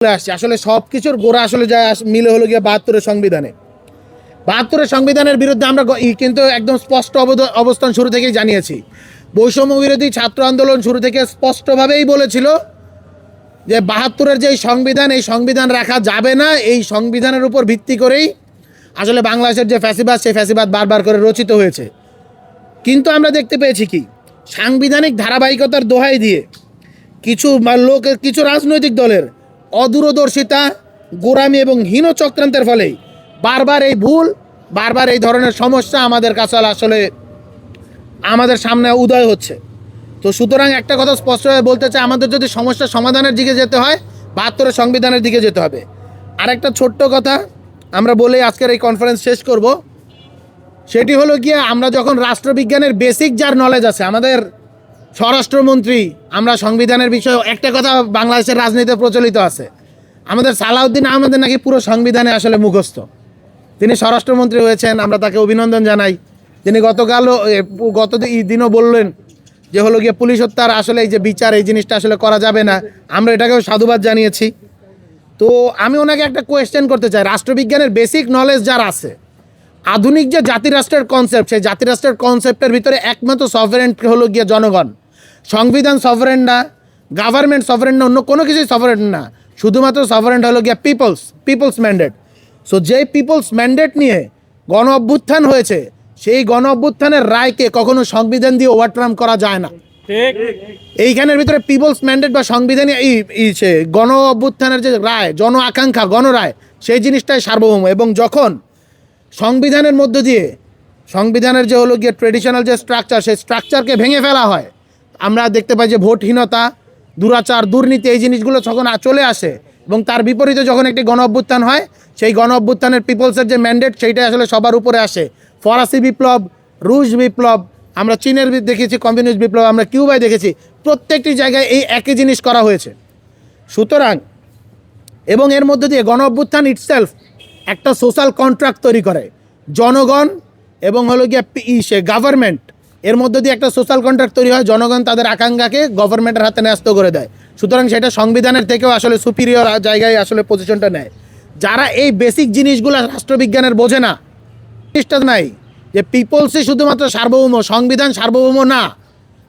আসছে আসলে সব কিছুর গোড়া আসলে যা মিলে হলো গিয়ে ৭২-এর সংবিধানে। ৭২-এর সংবিধানের বিরুদ্ধে আমরা কিন্তু একদম স্পষ্ট অবস্থান শুরু থেকেই জানিয়েছি। বৈষম্য বিরোধী ছাত্র আন্দোলন শুরু থেকে স্পষ্টভাবেই বলেছিল যে ৭২-এর যে সংবিধান, এই সংবিধান রাখা যাবে না। এই সংবিধানের উপর ভিত্তি করেই আসলে বাংলাদেশের যে ফ্যাসিবাদ, সেই ফ্যাসিবাদ বারবার করে রচিত হয়েছে। কিন্তু আমরা দেখতে পেয়েছি কি, সাংবিধানিক ধারাবাহিকতার দোহাই দিয়ে কিছু রাজনৈতিক দলের অদূরদর্শিতা, গোঁড়ামি এবং হীন চক্রান্তের ফলে বারবার এই ভুল, বারবার এই ধরনের সমস্যা আমাদের কাছে আসলে আমাদের সামনে উদয় হচ্ছে। তো সুতরাং একটা কথা স্পষ্টভাবে বলতে চাই, আমাদের যদি সমস্যার সমাধানের দিকে যেতে হয়, ৭২-এর সংবিধানের দিকে যেতে হবে। আরেকটা ছোট্ট কথা আমরা বলেই আজকের এই কনফারেন্স শেষ করব। সেটি হলো গিয়ে, আমরা যখন রাষ্ট্রবিজ্ঞানের বেসিক যার নলেজ আছে, আমাদের স্বরাষ্ট্রমন্ত্রী, আমরা সংবিধানের বিষয়ে একটা কথা বাংলাদেশের রাজনীতিতে প্রচলিত আছে, আমাদের সালাউদ্দিন আহমেদের নাকি পুরো সংবিধানে আসলে মুখস্থ। তিনি স্বরাষ্ট্রমন্ত্রী হয়েছেন, আমরা তাকে অভিনন্দন জানাই। তিনি গত দিনও বললেন যে হলো গিয়ে পুলিশ হত্যার আসলে এই যে বিচার, এই জিনিসটা আসলে করা যাবে না। আমরা এটাকেও সাধুবাদ জানিয়েছি। তো আমি ওনাকে একটা কোয়েশ্চেন করতে চাই, রাষ্ট্রবিজ্ঞানের বেসিক নলেজ যার আছে, আধুনিক যে জাতিরাষ্ট্রের কনসেপ্ট, সেই জাতিরাষ্ট্রের কনসেপ্টের ভিতরে একমাত্র সভারেন্ট হলো গিয়ে জনগণ। সংবিধান সভারেন্ট না, গভর্নমেন্ট সভারেন্ট না, অন্য কোনো কিছুই সভারেন্ট না। শুধুমাত্র সভারেন্ট হলো গিয়ে পিপলস ম্যান্ডেট। সো যেই পিপলস ম্যান্ডেট নিয়ে গণ অভ্যুত্থান হয়েছে, সেই গণ অভ্যুত্থানের রায়কে কখনো সংবিধান দিয়ে ওভারটার্ম করা যায় না। এইখানের ভিতরে পিপলস ম্যান্ডেট বা সংবিধানে গণ অভ্যুত্থানের যে রায়, জন আকাঙ্ক্ষা, গণরায়, সেই জিনিসটাই সার্বভৌম। এবং যখন সংবিধানের মধ্য দিয়ে সংবিধানের যে হলো গিয়ে ট্রেডিশনাল যে স্ট্রাকচার, সেই স্ট্রাকচারকে ভেঙে ফেলা হয়, আমরা দেখতে পাই যে ভোটহীনতা, দুরাচার, দুর্নীতি, এই জিনিসগুলো যখন চলে আসে এবং তার বিপরীতে যখন একটি গণ অভ্যুত্থান হয়, সেই গণ অভ্যুত্থানের পিপলসের যে ম্যান্ডেট, সেইটাই আসলে সবার উপরে আসে। ফরাসি বিপ্লব, রুশ বিপ্লব, আমরা চীনের দেখেছি কমিউনিস্ট বিপ্লব, আমরা কিউবায় দেখেছি, প্রত্যেকটি জায়গায় এই একই জিনিস করা হয়েছে। সুতরাং এবং এর মধ্যে দিয়ে গণ অভ্যুত্থান ইটসেলফ একটা সোশ্যাল কন্ট্রাক্ট তৈরি করে, জনগণ এবং হলো গিয়ে গভর্নমেন্ট, এর মধ্যে দিয়ে একটা সোশ্যাল কন্ট্রাক্ট তৈরি হয়। জনগণ তাদের আকাঙ্ক্ষাকে গভর্নমেন্টের হাতে ন্যস্ত করে দেয়। সুতরাং সেটা সংবিধানের থেকেও আসলে সুপিরিয়র জায়গায় আসলে পজিশনটা নেয়। যারা এই বেসিক জিনিসগুলো রাষ্ট্রবিজ্ঞানের বোঝে না, জিনিসটা নাই যে পিপলসই শুধুমাত্র সার্বভৌম, সংবিধান সার্বভৌম না,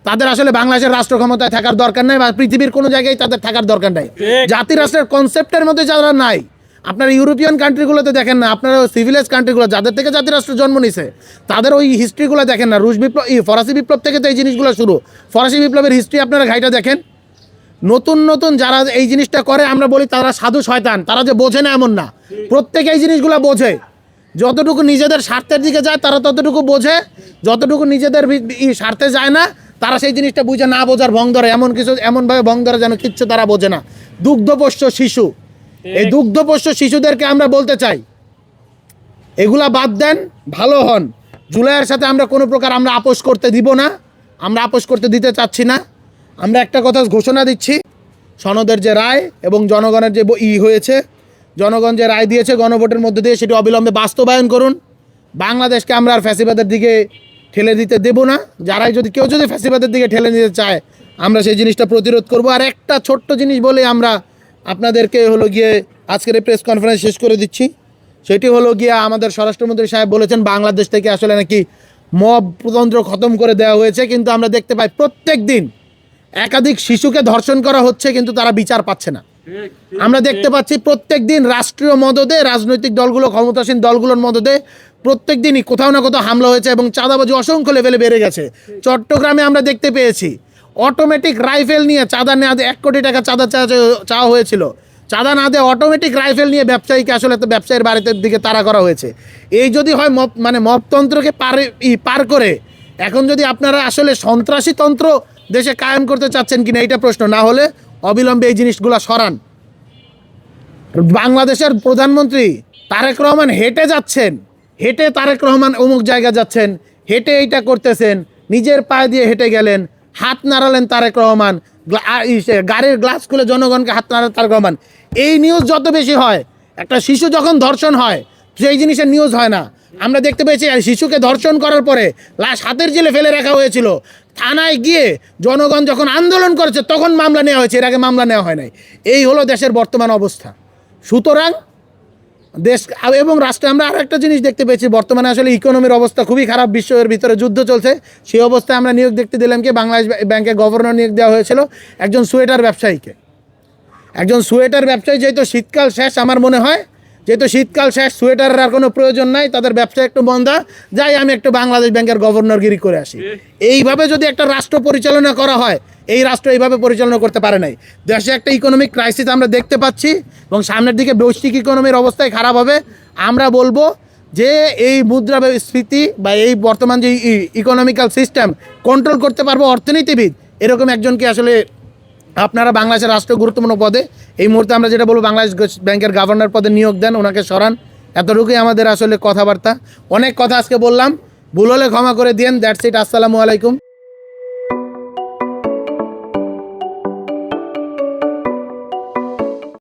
তাদের আসলে বাংলাদেশের রাষ্ট্র ক্ষমতায় থাকার দরকার নাই, বা পৃথিবীর কোনো জায়গায় তাদের থাকার দরকার নাই। জাতি রাষ্ট্রের কনসেপ্টের মধ্যে যারা নাই, আপনারা ইউরোপিয়ান কান্ট্রিগুলোতে দেখেন না, আপনারা সিভিলাইজ কান্ট্রিগুলো যাদের থেকে জাতিরাষ্ট্র জন্ম নিছে, তাদের ওই হিস্ট্রিগুলো দেখেন না। রুশ বিপ্লব, ফরাসি বিপ্লব থেকে তো এই জিনিসগুলো শুরু। ফরাসি বিপ্লবের হিস্ট্রি আপনারা ঘাইটা দেখেন। নতুন নতুন যারা এই জিনিসটা করে, আমরা বলি তারা সাধু শয়তান, তারা যে বোঝে না এমন না, প্রত্যেকে এই জিনিসগুলো বোঝে। যতটুকু নিজেদের স্বার্থের দিকে যায় তারা ততটুকু বোঝে, যতটুকু নিজেদের স্বার্থে যায় না তারা সেই জিনিসটা বুঝে না বোঝার ভং ধরে, এমনভাবে ভং ধরে যেন কিচ্ছু তারা বোঝে না। দুগ্ধপোষ্য শিশু, এই দুগ্ধপোষ্য শিশুদেরকে আমরা বলতে চাই, এগুলা বাদ দেন, ভালো হন। জুলাইয়ের সাথে আমরা কোনো প্রকার আমরা আপোষ করতে দিব না, আমরা আপোষ করতে দিতে চাচ্ছি না। আমরা একটা কথা ঘোষণা দিচ্ছি, সনদের যে রায় এবং জনগণের যে হয়েছে, জনগণ যে রায় দিয়েছে গণভোটের মধ্যে দিয়ে, সেটি অবিলম্বে বাস্তবায়ন করুন। বাংলাদেশকে আমরা আর ফ্যাসিবাদের দিকে ঠেলে দিতে দেব না। কেউ যদি ফ্যাসিবাদের দিকে ঠেলে দিতে চায়, আমরা সেই জিনিসটা প্রতিরোধ করব। আর একটা ছোট্ট জিনিস বলে আমরা আপনাদেরকে হলো গিয়ে আজকের এই প্রেস কনফারেন্স শেষ করে দিচ্ছি। সেটি হলো গিয়ে, আমাদের স্বরাষ্ট্রমন্ত্রী সাহেব বলেছেন বাংলাদেশ থেকে আসলে নাকি মবতন্ত্র খতম করে দেওয়া হয়েছে, কিন্তু আমরা দেখতে পাই প্রত্যেক দিন একাধিক শিশুকে ধর্ষণ করা হচ্ছে, কিন্তু তারা বিচার পাচ্ছে না। আমরা দেখতে পাচ্ছি প্রত্যেক দিন রাষ্ট্রীয় মদদে, রাজনৈতিক দলগুলো, ক্ষমতাসীন দলগুলোর মদদে প্রত্যেক দিনই কোথাও না কোথাও হামলা হয়েছে এবং চাঁদাবাজি অসংখ্য লেভেলে বেড়ে গেছে। চট্টগ্রামে আমরা দেখতে পেয়েছি অটোমেটিক রাইফেল নিয়ে চাঁদা না দিয়ে 1 কোটি টাকা চাঁদা চাওয়া হয়েছিল, চাঁদা না দিয়ে অটোমেটিক রাইফেল নিয়ে ব্যবসায়ীকে আসলে তো ব্যবসায়ীর বাড়িতে দিকে তাড়া করা হয়েছে। এই যদি হয় মবতন্ত্রকে পার করে এখন যদি আপনারা আসলে সন্ত্রাসী তন্ত্র দেশে কায়েম করতে চাচ্ছেন কিনা, এইটা প্রশ্ন। না হলে অবিলম্বে এই জিনিসগুলো সরান। বাংলাদেশের প্রধানমন্ত্রী তারেক রহমান হেঁটে যাচ্ছেন, হেঁটে তারেক রহমান অমুক জায়গা যাচ্ছেন, হেঁটে এইটা করতেছেন, নিজের পায়ে দিয়ে হেঁটে গেলেন, হাত নাড়ালেন তারেক রহমান, গাড়ির গ্লাস খুলে জনগণকে হাত নাড়ালেন তারেক রহমান। এই নিউজ যত বেশি হয়, একটা শিশু যখন ধর্ষণ হয় সেই জিনিসের নিউজ হয় না। আমরা দেখতে পেয়েছি আর শিশুকে ধর্ষণ করার পরে লাশ হাতের জেলে ফেলে রাখা হয়েছিল, থানায় গিয়ে জনগণ যখন আন্দোলন করেছে তখন মামলা নেওয়া হয়েছে, এর আগে মামলা নেওয়া হয় নাই। এই হলো দেশের বর্তমান অবস্থা। সুতরাং দেশ এবং রাষ্ট্রে আমরা আরও একটা জিনিস দেখতে পেয়েছি, বর্তমানে আসলে ইকোনমির অবস্থা খুবই খারাপ, বিশ্বের ভিতরে যুদ্ধ চলছে। সেই অবস্থায় আমরা নিয়োগ দেখতে দিলাম কি, বাংলাদেশ ব্যাংকের গভর্নর নিয়োগ দেওয়া হয়েছিল একজন সোয়েটার ব্যবসায়ীকে। একজন সোয়েটার ব্যবসায়ী, যেহেতু শীতকাল শেষ, আমার মনে হয় যেহেতু শীতকাল শেষ, সোয়েটারের আর কোনো প্রয়োজন নাই, তাদের ব্যবসা একটু মন্দা, যাই আমি একটু বাংলাদেশ ব্যাংকের গভর্নরগিরি করে আসি। এইভাবে যদি একটা রাষ্ট্র পরিচালনা করা হয়, এই রাষ্ট্র এইভাবে পরিচালনা করতে পারে নাই। দেশে একটা ইকোনমিক ক্রাইসিস আমরা দেখতে পাচ্ছি এবং সামনের দিকে বৈশ্বিক ইকোনমির অবস্থায় খারাপ হবে। আমরা বলবো যে এই মুদ্রাস্ফীতি বা এই বর্তমান যে ইকোনমিক্যাল সিস্টেম কন্ট্রোল করতে পারবো অর্থনীতিবিদ, এরকম একজনকে আসলে আপনারা বাংলাদেশের রাষ্ট্র গুরুত্বপূর্ণ পদে এই মুহূর্তে আমরা যেটা বলবো, বাংলাদেশ ব্যাংকের গভর্নর পদে নিয়োগ দেন, ওনাকে সরান। এতটুকুই আমাদের আসলে কথাবার্তা। অনেক কথা আজকে বললাম, ভুল হলে ক্ষমা করে দিয়েন। That's it. আসসালামু আলাইকুম।